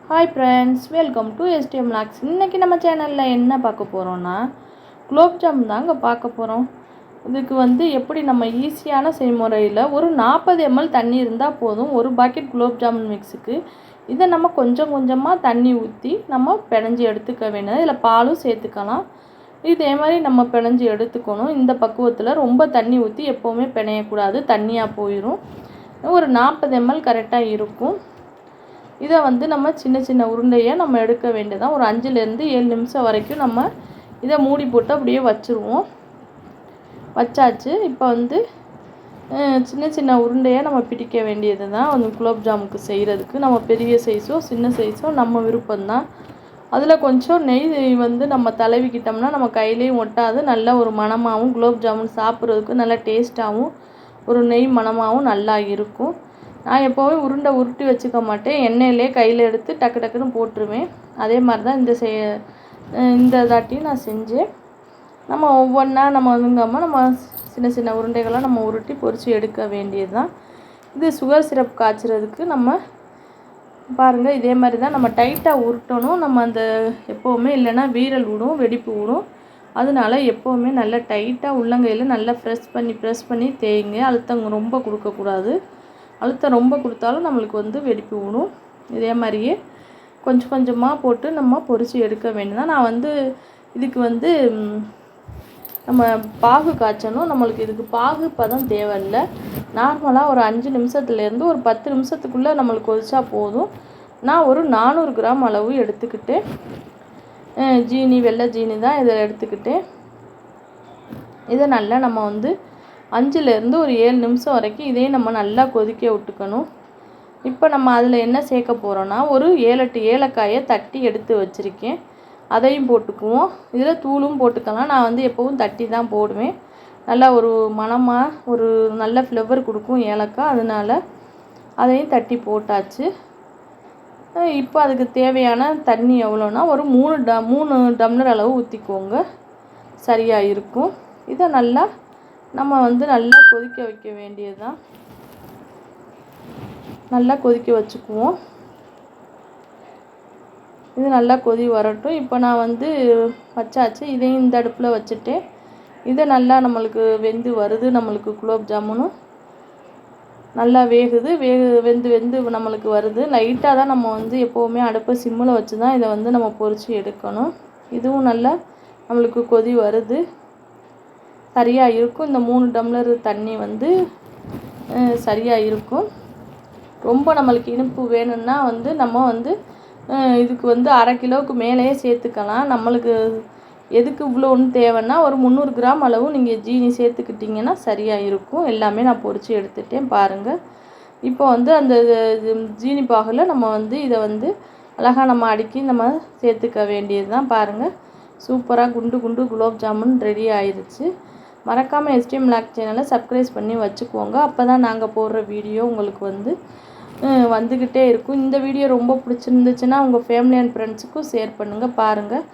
Hi friends, welcome to STM lakhs. இன்றைக்கி நம்ம சேனலில் என்ன பார்க்க போகிறோன்னா, குலோப் ஜாமுன் தாங்க பார்க்க போகிறோம். இதுக்கு எப்படி நம்ம ஈஸியான செய்முறையில் ஒரு 40 ml தண்ணி இருந்தால் போதும். ஒரு பாக்கெட் குலோப் ஜாமுன் மிக்ஸுக்கு இதை நம்ம கொஞ்சம் கொஞ்சமாக தண்ணி ஊற்றி நம்ம பிணைஞ்சி எடுத்துக்க வேண்டியது. இதில் பாலும் சேர்த்துக்கலாம். இதே மாதிரி நம்ம பிணைஞ்சி எடுத்துக்கணும். இந்த பக்குவத்தில் ரொம்ப தண்ணி ஊற்றி எப்போவுமே பிணையக்கூடாது, தண்ணியாக போயிடும். ஒரு 40 ml கரெக்டாக இருக்கும். இதை நம்ம சின்ன சின்ன உருண்டையாக நம்ம எடுக்க வேண்டியதான். ஒரு 5லேருந்து 7 நிமிஷம் வரைக்கும் நம்ம இதை மூடி போட்டு அப்படியே வச்சுருவோம். வச்சாச்சு. இப்போ சின்ன சின்ன உருண்டையாக நம்ம பிடிக்க வேண்டியது தான். குலோப் ஜாமுக்கு செய்கிறதுக்கு நம்ம பெரிய சைஸோ சின்ன சைஸோ நம்ம விருப்பம்தான். அதில் கொஞ்சம் நெய் நம்ம தடவிக்கிட்டோம்னா நம்ம கையிலையும் ஒட்டாது. நல்ல ஒரு மணமாகவும் குலோப் ஜாமுன் சாப்பிட்றதுக்கு நல்லா டேஸ்ட்டாகவும் ஒரு நெய் மணமாகவும் நல்லா இருக்கும். நான் எப்போவுமே உருண்டை உருட்டி வச்சுக்க மாட்டேன். எண்ணெயிலே கையில் எடுத்து டக்கு டக்குன்னு போட்டுருவேன். அதே மாதிரி தான் இந்த தாட்டியும் நான் செஞ்சேன். நம்ம ஒவ்வொன்றா நம்ம சின்ன சின்ன உருண்டைகளாக நம்ம உருட்டி பொரித்து எடுக்க வேண்டியது தான். இது சுகர் சிரப் காய்ச்சறதுக்கு நம்ம பாருங்கள், இதே மாதிரி தான் நம்ம டைட்டாக உருட்டணும். நம்ம எப்போவுமே இல்லைன்னா வீரல் விடும், வெடிப்பு விடும். அதனால எப்போவுமே நல்லா டைட்டாக உள்ளங்கையில் நல்லா ப்ரெஸ் பண்ணி தேய்ங்க. அழுத்தம் ரொம்ப கொடுக்கக்கூடாது. அழுத்தம் ரொம்ப கொடுத்தாலும் நம்மளுக்கு வெடிப்பு விடும். இதே மாதிரியே கொஞ்சம் கொஞ்சமாக போட்டு நம்ம பொரித்து எடுக்க வேண்டியதான். நான் இதுக்கு நம்ம பாகு காய்ச்சணும். நம்மளுக்கு இதுக்கு பாகு பதம் தேவையில்லை. நார்மலாக ஒரு 5 நிமிஷத்துலேருந்து ஒரு 10 நிமிஷத்துக்குள்ளே நம்மளுக்கு கொதிச்சா போதும். நான் ஒரு 400 கிராம் அளவு எடுத்துக்கிட்டு ஜீனி, வெள்ளை ஜீனி தான் இதை எடுத்துக்கிட்டு இதை நல்லா நம்ம 5லேருந்து ஒரு 7 நிமிஷம் வரைக்கும் இதையும் நம்ம நல்லா கொதிக்க விட்டுக்கணும். இப்போ நம்ம அதில் என்ன சேர்க்க போகிறோன்னா, ஒரு 7-8 ஏலக்காயை தட்டி எடுத்து வச்சுருக்கேன். அதையும் போட்டுக்குவோம். இதில் தூளும் போட்டுக்கலாம். நான் எப்போவும் தட்டி தான் போடுவேன். நல்லா ஒரு மணமாக ஒரு நல்ல ஃப்ளேவர் கொடுக்கும் ஏலக்காய். அதனால் அதையும் தட்டி போட்டாச்சு. இப்போ அதுக்கு தேவையான தண்ணி எவ்வளோன்னா, ஒரு 3 டம்ளர் அளவு ஊற்றிக்கோங்க, சரியாக இருக்கும். இதை நல்லா நம்ம நல்லா கொதிக்க வைக்க வேண்டியது தான். நல்லா கொதிக்க வச்சுக்குவோம். இது நல்லா கொதி வரட்டும். இப்போ நான் வச்சாச்சு. இதையும் இந்த அடுப்பில் வச்சுட்டேன். இதை நல்லா நம்மளுக்கு வெந்து வருது. நம்மளுக்கு குலோப் ஜாமுனும் நல்லா வேகுது. வெந்து நம்மளுக்கு வருது. லைட்டாக தான் நம்ம எப்போவுமே அடுப்பை சிம்மில் வச்சு தான் இதை நம்ம பொரித்து எடுக்கணும். இதுவும் நல்லா நம்மளுக்கு கொதி வருது, சரியாக இருக்கும். இந்த 3 டம்ளர் தண்ணி சரியாக இருக்கும். ரொம்ப நம்மளுக்கு இனிப்பு வேணும்னா நம்ம இதுக்கு 1/2 கிலோவுக்கு மேலேயே சேர்த்துக்கலாம். நம்மளுக்கு எதுக்கு இவ்வளோன்னு தேவைன்னா ஒரு 300 கிராம் அளவு நீங்கள் ஜீனி சேர்த்துக்கிட்டிங்கன்னா சரியாக இருக்கும். எல்லாமே நான் பொரித்து எடுத்துட்டேன் பாருங்கள். இப்போ அந்த ஜீனி பாகில் நம்ம இதை அழகாக நம்ம அடுக்கி நம்ம சேர்த்துக்க வேண்டியது தான். பாருங்கள், சூப்பராக குண்டு குண்டு குலோப் ஜாமுன் ரெடி ஆயிடுச்சு. மறக்காமல் எஸ்டிஎம் லாக்ஸ் சேனலை சப்ஸ்கிரைப் பண்ணி வச்சுக்கோங்க. அப்போ தான் நாங்கள் போடுற வீடியோ உங்களுக்கு வந்துக்கிட்டே இருக்கும். இந்த வீடியோ ரொம்ப பிடிச்சிருந்துச்சுன்னா உங்கள் ஃபேமிலி அண்ட் ஃப்ரெண்ட்ஸுக்கும் ஷேர் பண்ணுங்கள். பாருங்கள்,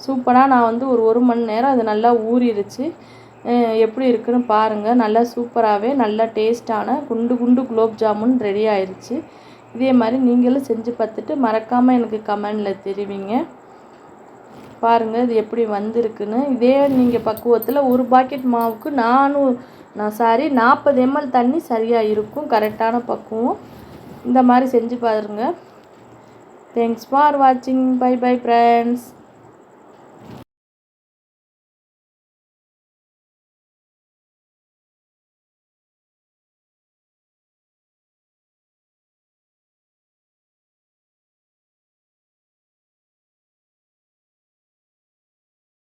சூப்பராக நான் ஒரு மணி நேரம் அது நல்லா ஊறிடுச்சு. எப்படி இருக்குன்னு பாருங்கள். நல்லா சூப்பராகவே நல்லா டேஸ்ட்டான குண்டு குண்டு குலோப் ஜாமுன் ரெடி ஆயிடுச்சு. இதே மாதிரி நீங்களும் செஞ்சு பார்த்துட்டு மறக்காமல் எனக்கு கமெண்டில் தெரிவிங்க. பாருங்கள், இது எப்படி வந்திருக்குன்னு. இதே நீங்கள் பக்குவத்தில் ஒரு பாக்கெட் மாவுக்கு 40 ml தண்ணி சரியாக இருக்கும். கரெக்டான பக்குவம். இந்த மாதிரி செஞ்சு பாருங்கள். தேங்க்ஸ் ஃபார் வாட்சிங். Bye bye friends.